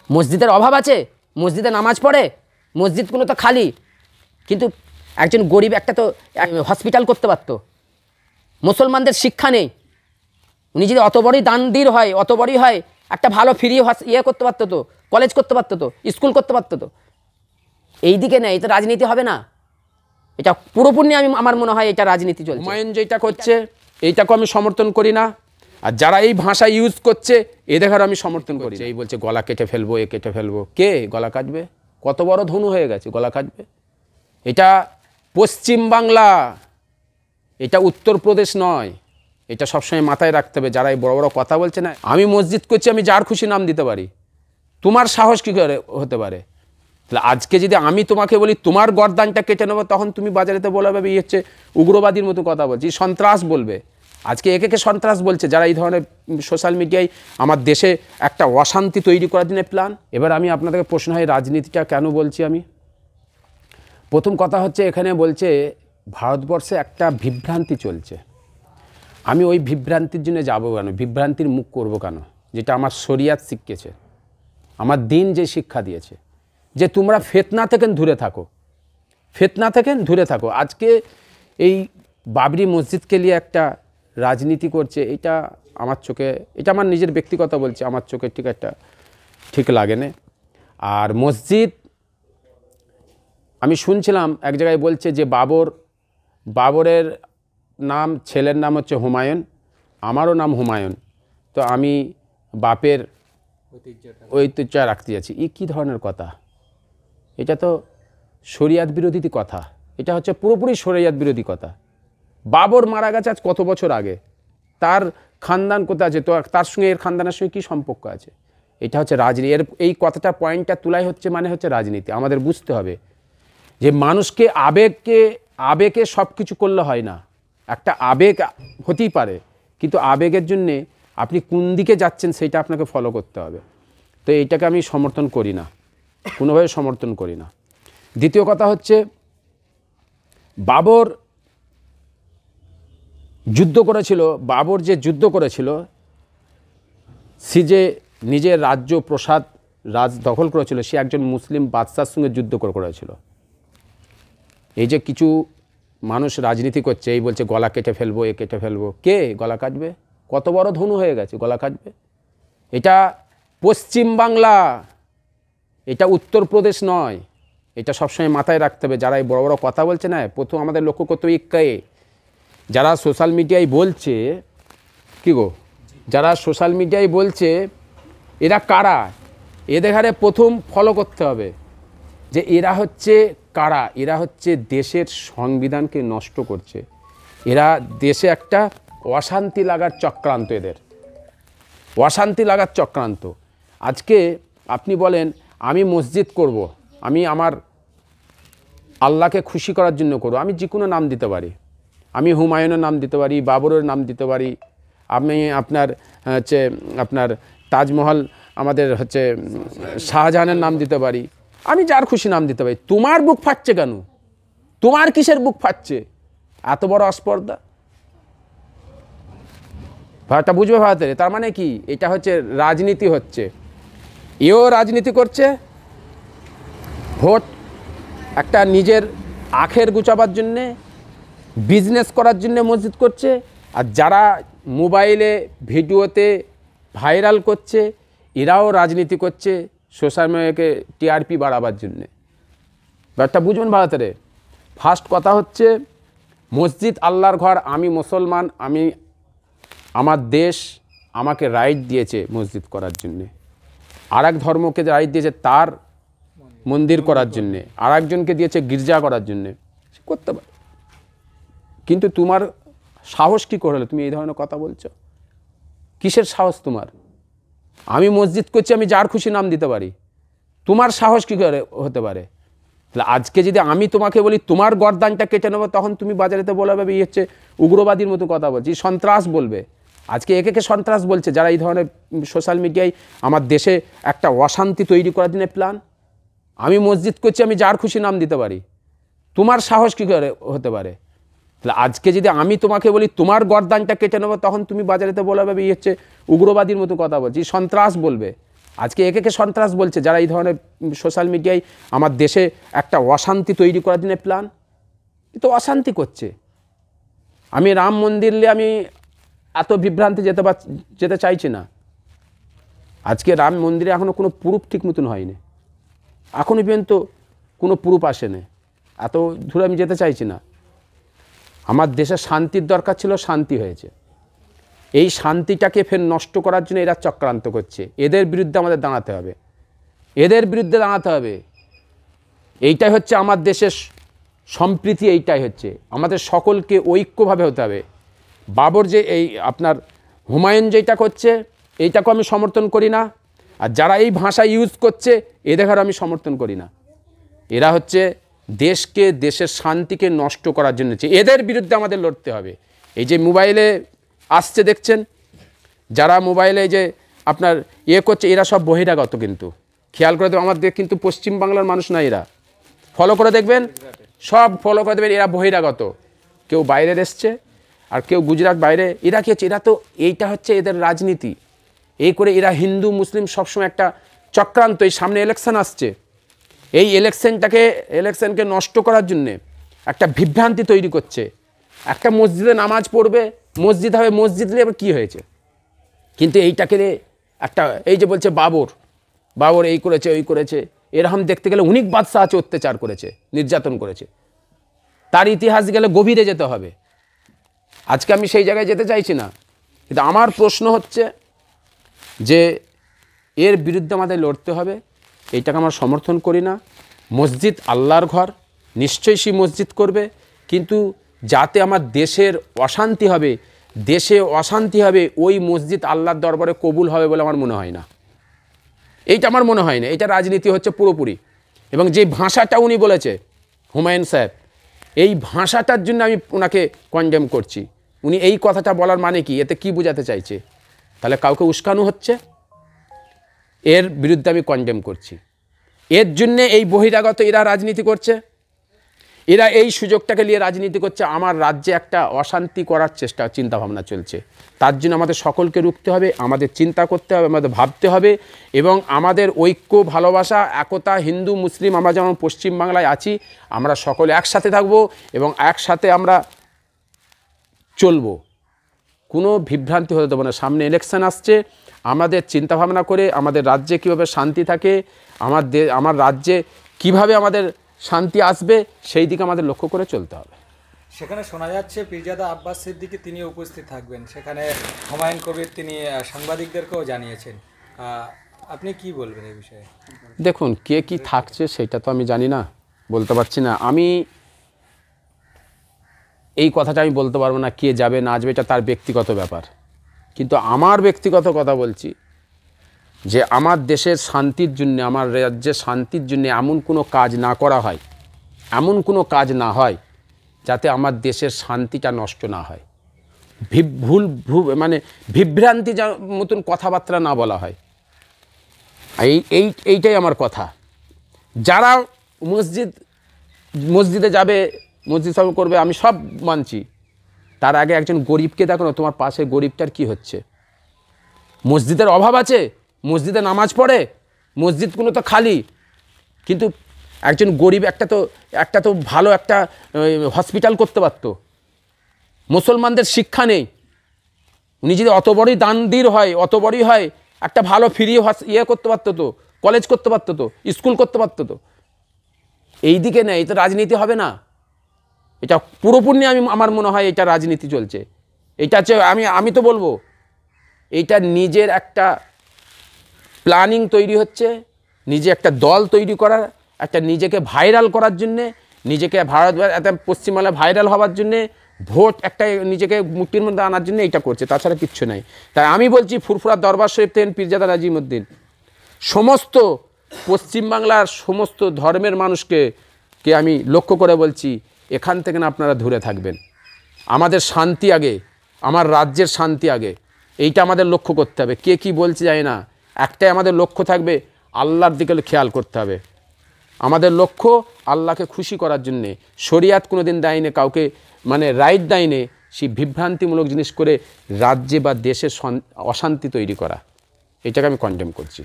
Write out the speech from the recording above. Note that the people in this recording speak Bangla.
মসজিদের অভাব আছে? মসজিদে নামাজ পড়ে, মসজিদগুলো তো খালি, কিন্তু একজন গরিব একটা তো হসপিটাল করতে পারতো। মুসলমানদের শিক্ষা নেই, উনি যদি অত বড়ই দানদীর হয়, অত বড়ই হয়, একটা ভালো ফ্রি ইয়ে করতে পারতো তো, কলেজ করতে পারতো তো, স্কুল করতে পারতো তো। এই দিকে নেই, এটা রাজনীতি হবে না, এটা পুরোপুরি আমার মনে হয় এটা রাজনীতি চলছে। হুমায়ুন যেটা করছে এইটাকে আমি সমর্থন করি না, আর যারা এই ভাষা ইউজ করছে এদের আমি সমর্থন করি। এই বলছে গলা কেটে ফেলবো, এ কেটে ফেলবো, কে গলা কাটবে? কত বড় ধনু হয়ে গেছে, গলা কাটবে? এটা পশ্চিম বাংলা, এটা উত্তরপ্রদেশ নয়, এটা সবসময় মাথায় রাখতে হবে। যারা এই বড় বড় কথা বলছে না, আমি মসজিদ করছি, আমি যার খুশি নাম দিতে পারি, তোমার সাহস কী করে হতে পারে? তাহলে আজকে যদি আমি তোমাকে বলি তোমার গর্দানটা কেটে নেবো, তখন তুমি বাজারেতে বলবে এই হচ্ছে উগ্রবাদীর মতো কথা বলছি, সন্ত্রাস বলবে। আজকে একে সন্ত্রাস বলছে যারা এই ধরনের সোশ্যাল মিডিয়ায় আমার দেশে একটা অশান্তি তৈরি করার জন্য প্ল্যান। এবার আমি আপনাদেরকে প্রশ্ন হয় রাজনীতিটা কেন বলছি আমি। প্রথম কথা হচ্ছে এখানে বলছে ভারতবর্ষে একটা বিভ্রান্তি চলছে, আমি ওই বিভ্রান্তির জন্য যাবো কেন, বিভ্রান্তির মুখ করব কেন? যেটা আমার শরিয়াত শিখিয়েছে, আমার দিন যে শিক্ষা দিয়েছে যে তোমরা ফিতনা থেকে দূরে থাকো, ফিতনা থেকে দূরে থাকো। আজকে এই বাবরি মসজিদকে নিয়ে একটা রাজনীতি করছে, এটা আমার চোখে, এটা আমার নিজের ব্যক্তিগত বলছে, আমার চোখে ঠিক লাগে না। আর মসজিদ আমি শুনছিলাম এক জায়গায় বলছে যে বাবরের নাম, ছেলের নাম হচ্ছে হুমায়ুন, আমারও নাম হুমায়ুন, তো আমি বাপের ঐতিহ্য রাখতে যাচ্ছি। এই কী ধরনের কথা? এটা তো শরিয়াত বিরোধী কথা, এটা হচ্ছে পুরোপুরি শরিয়াত বিরোধী কথা। বাবর মারা গেছে আজ কত বছর আগে, তার খানদান কোথায় আছে, তো তার সঙ্গে এর খানদানের সঙ্গে কী সম্পর্ক আছে? এটা হচ্ছে রাজনীতি। এই কথাটা পয়েন্টটা তোলাই হচ্ছে মানে হচ্ছে রাজনীতি। আমাদের বুঝতে হবে যে মানুষকে আবেগে সব কিছু করলে হয় না। একটা আবেগ হতেই পারে, কিন্তু আবেগের জন্যে আপনি কোন দিকে যাচ্ছেন সেটা আপনাকে ফলো করতে হবে। তো এইটাকে আমি সমর্থন করি না, কোনোভাবে সমর্থন করি না। দ্বিতীয় কথা হচ্ছে বাবর যুদ্ধ করেছিল, বাবর যে যুদ্ধ করেছিল, সে যে নিজের রাজ্য প্রসাদ রাজ দখল করেছিল, সে একজন মুসলিম বাদশার সঙ্গে যুদ্ধ করেছিল। এই যে কিছু মানুষ রাজনীতি করছে, এই বলছে গলা কেটে ফেলবো, এ কেটে ফেলবো, কে গলা কাটবে? কত বড় ধনু হয়ে গেছে, গলা কাটবে? এটা পশ্চিম বাংলা, এটা উত্তরপ্রদেশ নয়, এটা সবসময় মাথায় রাখতে হবে। যারা এই বড় বড় কথা বলছে না, প্রথম আমাদের লক্ষ্য করতে হবে কে যারা সোশ্যাল মিডিয়ায় বলছে, কি গো, যারা সোশ্যাল মিডিয়ায় বলছে এরা কারা, এদের হারে প্রথম ফলো করতে হবে যে এরা হচ্ছে কারা। এরা হচ্ছে দেশের সংবিধানকে নষ্ট করছে, এরা দেশে একটা অশান্তি লাগার চক্রান্ত, এদের অশান্তি লাগার চক্রান্ত। আজকে আপনি বলেন আমি মসজিদ করব, আমি আমার আল্লাহকে খুশি করার জন্য করব, আমি যে কোনো নাম দিতে পারি, আমি হুমায়ুনের নাম দিতে পারি, বাবরের নাম দিতে পারি, আমি আপনার তাজমহল, আমাদের হচ্ছে শাহজাহানের নাম দিতে পারি, আমি যার খুশি নাম দিতে পারি। তোমার বুক ফাটছে কেন? তোমার কিসের বুক ফাটছে? এত বড় অস্পর্ধা ভারতটা বুঝবে ভারতের। তার মানে কি? এটা হচ্ছে রাজনীতি হচ্ছে, এও রাজনীতি করছে, ভোট একটা নিজের আখের গুছাবার জন্যে, বিজনেস করার জন্য মসজিদ করছে। আর যারা মোবাইলে ভিডিওতে ভাইরাল করছে এরাও রাজনীতি করছে সোশ্যাল মিডিয়াকে টিআরপি বাড়াবার জন্যে। ব্যাপারটা বুঝবেন ভারতের। ফার্স্ট কথা হচ্ছে মসজিদ আল্লাহর ঘর, আমি মুসলমান, আমার দেশ আমাকে রাইট দিয়েছে মসজিদ করার জন্যে, আর এক ধর্মকে রাইট দিয়েছে তার মন্দির করার জন্যে, আর একজনকে দিয়েছে গির্জা করার জন্যে, সে করতে পারে। কিন্তু তোমার সাহস কী করে হলো তুমি এই ধরনের কথা বলছো? কিসের সাহস তোমার? আমি মসজিদ করছি, আমি যার খুশি নাম দিতে পারি, তোমার সাহস কী করে হতে পারে? তাহলে আজকে যদি আমি তোমাকে বলি তোমার গর্দানটা কেটে নেবো, তখন তুমি বাজারেতে বলবে এই হচ্ছে উগ্রবাদীর মতো কথা বলছি, সন্ত্রাস বলবে। আজকে একে সন্ত্রাস বলছে যারা এই ধরনের সোশ্যাল মিডিয়ায় আমার দেশে একটা অশান্তি তৈরি করার জন্য প্ল্যান। আমি মসজিদ করছি, আমি যার খুশি নাম দিতে পারি, তোমার সাহস কী করে হতে পারে? তাহলে আজকে যদি আমি তোমাকে বলি তোমার গর্দানটা কেটে নেবো, তখন তুমি বাজারেতে বলবে এই হচ্ছে উগ্রবাদীর মতো কথা বলছি, সন্ত্রাস বলবে। আজকে একে সন্ত্রাস বলছে যারা এই ধরনের সোশ্যাল মিডিয়ায় আমার দেশে একটা অশান্তি তৈরি করার জন্য প্ল্যান, তো অশান্তি করছে। আমি রাম মন্দিরে আমি এত বিভ্রান্তি যেতে চাইছি না। আজকে রাম মন্দিরে এখনও কোনো প্রুফ ঠিক মতন হয়নি, এখনও পর্যন্ত কোনো প্রুফ আসেনি, এত দূরে আমি যেতে চাইছি না। আমার দেশে শান্তির দরকার ছিল, শান্তি হয়েছে। এই শান্তিটাকে ফের নষ্ট করার জন্য এরা চক্রান্ত করছে। এদের বিরুদ্ধে আমাদের দাঁড়াতে হবে, এদের বিরুদ্ধে দাঁড়াতে হবে। এইটাই হচ্ছে আমার দেশের সম্প্রীতি, এইটাই হচ্ছে আমাদের সকলকে ঐক্যভাবে হতে হবে। বাবর যে এই আপনার হুমায়ুন যেটা করছে এইটাকে আমি সমর্থন করি না, আর যারা এই ভাষা ইউজ করছে এদের আমি সমর্থন করি না। এরা হচ্ছে দেশকে, দেশের শান্তিকে নষ্ট করার জন্য, এদের বিরুদ্ধে আমাদের লড়তে হবে। এই যে মোবাইলে আসছে দেখছেন, যারা মোবাইলে যে আপনার করছে এরা সব বহিরাগত, কিন্তু খেয়াল করে দেবেন আমাদের কিন্তু পশ্চিমবাংলার মানুষ না, এরা ফলো করে দেখবেন, সব ফলো করে দেবেন, এরা বহিরাগত। কেউ বাইরের এসছে আর কেউ গুজরাট বাইরে। এরা কী হচ্ছে, এরা তো এইটা হচ্ছে এদের রাজনীতি। এই করে এরা হিন্দু মুসলিম সবসময় একটা চক্রান্ত। এই সামনে ইলেকশন আসছে, এই ইলেকশনকে নষ্ট করার জন্যে একটা বিভ্রান্তি তৈরি করছে। একটা মসজিদে নামাজ পড়বে, মসজিদ হবে, মসজিদ এবার কী হয়েছে, কিন্তু এইটাকে একটা এই যে বলছে বাবর এই করেছে ওই করেছে, এরকম দেখতে গেলে অনেক বাদশাহ আছে, অত্যাচার করেছে, নির্যাতন করেছে, তার ইতিহাস গেলে গভীরে যেতে হবে। আজকে আমি সেই জায়গায় যেতে চাইছি না, কিন্তু আমার প্রশ্ন হচ্ছে যে এর বিরুদ্ধে আমাদের লড়তে হবে। এইটাকে আমরা সমর্থন করি না। মসজিদ আল্লাহর ঘর, নিশ্চয়ই সেই মসজিদ করবে, কিন্তু যাতে আমার দেশের অশান্তি হবে, দেশে অশান্তি হবে, ওই মসজিদ আল্লাহর দরবারে কবুল হবে বলে আমার মনে হয় না। এইটা আমার মনে হয় না। এটা রাজনীতি হচ্ছে পুরোপুরি। এবং যে ভাষাটা উনি বলেছে হুমায়ুন সাহেব, এই ভাষাটার জন্য আমি ওনাকে কনডেম করছি। উনি এই কথাটা বলার মানে কি, এতে কি বোঝাতে চাইছে? তাহলে কাউকে উস্কানো হচ্ছে, এর বিরুদ্ধে আমি কনডেম করছি। এর জন্যে এই বহিরাগত এরা রাজনীতি করছে, এরা এই সুযোগটাকে নিয়ে রাজনীতি করছে। আমার রাজ্যে একটা অশান্তি করার চিন্তাভাবনা চলছে। তার জন্য আমাদের সকলকে রুখতে হবে, আমাদের চিন্তা করতে হবে, আমাদের ভাবতে হবে, এবং আমাদের ঐক্য, ভালোবাসা, একতা, হিন্দু মুসলিম আমরা যেমন পশ্চিমবাংলায় আছি, আমরা সকলে একসাথে থাকব এবং একসাথে আমরা চলবো। কোনো বিভ্রান্তি হতে দেবো না। সামনে ইলেকশন আসছে, আমাদের চিন্তাভাবনা করে আমাদের রাজ্যে কীভাবে শান্তি থাকে, আমার রাজ্যে কিভাবে আমাদের শান্তি আসবে, সেই দিকে আমাদের লক্ষ্য করে চলতে হবে। সেখানে শোনা যাচ্ছে পীরজাদা আব্বাস সিদ্দিকী তিনি উপস্থিত থাকবেন সেখানে, হুমায়ুন কবির তিনি সাংবাদিকদেরকেও জানিয়েছেন। আপনি কি বলবেন এই বিষয়ে? দেখুন, কে কি থাকছে সেটা তো আমি জানি না, বলতে পারছি না। আমি এই কথাটা আমি বলতে পারবো না, কে যাবে না আসবে, এটা তার ব্যক্তিগত ব্যাপার। কিন্তু আমার ব্যক্তিগত কথা বলছি যে আমার দেশের শান্তির জন্য, আমার রাজ্যের শান্তির জন্য এমন কোনো কাজ না করা হয়, এমন কোনো কাজ না হয় যাতে আমার দেশের শান্তিটা নষ্ট না হয়, মানে বিভ্রান্তি মতন কথাবার্তা না বলা হয়। এইটাই আমার কথা। যারা মসজিদে যাবে, মসজিদ সব করবে, আমি সব মানছি। তার আগে একজন গরিবকে দেখো না, তোমার পাশে গরিবটার কি হচ্ছে। মসজিদের অভাব আছে, মসজিদে নামাজ পড়ে, মসজিদগুলো তো খালি, কিন্তু একজন গরিব একটা তো ভালো একটা হসপিটাল করতে পারত। মুসলমানদের শিক্ষা নেই, উনি যদি অত বড়ই দানদীর হয়, অত বড়ই হয়, একটা ভালো ফ্রি করতে পারতো তো, কলেজ করতে পারতো তো, স্কুল করতে পারতো তো। এই দিকে নেই, তো রাজনীতি হবে না। এটা পুরোপুরি আমার মনে হয় এটা রাজনীতি চলছে। এটা হচ্ছে আমি তো বলবো এইটা নিজের একটা প্ল্যানিং তৈরি হচ্ছে, নিজে একটা দল তৈরি করার, একটা নিজেকে ভাইরাল করার জন্যে, নিজেকে পশ্চিমবাংলায় ভাইরাল হওয়ার জন্যে, ভোট একটা নিজেকে মুক্তির মধ্যে আনার জন্য এটা করছে, তাছাড়া কিচ্ছু নাই। তাই আমি বলছি ফুরফুরা দরবার শরীফ থেকে পীরজাদা নাজিমউদ্দিন সমস্ত পশ্চিমবাংলার সমস্ত ধর্মের মানুষকে আমি লক্ষ্য করে বলছি, এখান থেকে না আপনারা দূরে থাকবেন। আমাদের শান্তি আগে, আমার রাজ্যের শান্তি আগে, এইটা আমাদের লক্ষ্য করতে হবে। কে কি বলছে জানি না, একটাই আমাদের লক্ষ্য থাকবে, আল্লাহর দিকে খেয়াল করতে হবে। আমাদের লক্ষ্য আল্লাহকে খুশি করার জন্যে। শরিয়াত কোনো দিন দেয়নি কাউকে, মানে রাইট দেয়নি সেই বিভ্রান্তিমূলক জিনিস করে রাজ্যে বা দেশে অশান্তি তৈরি করা। এটাকে আমি কন্ডেম করছি।